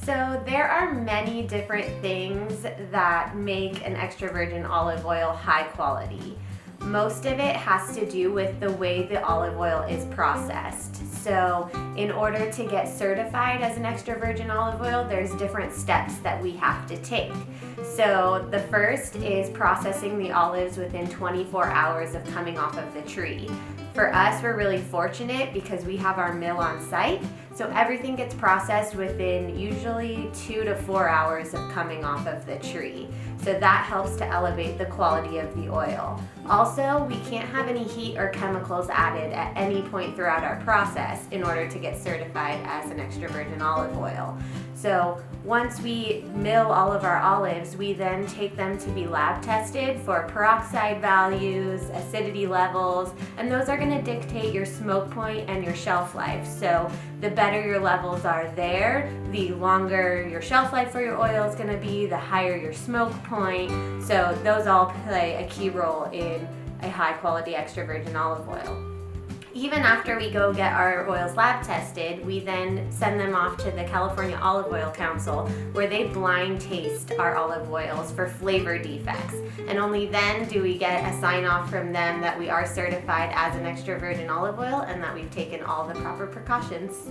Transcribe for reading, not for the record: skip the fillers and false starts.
So there are many different things that make an extra virgin olive oil high quality. Most of it has to do with the way the olive oil is processed. So in order to get certified as an extra virgin olive oil, there's different steps that we have to take. So the first is processing the olives within 24 hours of coming off of the tree. For us, we're really fortunate because we have our mill on site, so everything gets processed within usually 2 to 4 hours of coming off of the tree. So that helps to elevate the quality of the oil. Also, we can't have any heat or chemicals added at any point throughout our process in order to get certified as an extra virgin olive oil. So once we mill all of our olives, we then take them to be lab tested for peroxide values, acidity levels, and those are going to dictate your smoke point and your shelf life. So the better your levels are there, the longer your shelf life for your oil is going to be, the higher your smoke point. So those all play a key role in a high quality extra virgin olive oil. Even after we go get our oils lab tested, we then send them off to the California Olive Oil Council, where they blind taste our olive oils for flavor defects. And only then do we get a sign off from them that we are certified as an extra virgin olive oil and that we've taken all the proper precautions.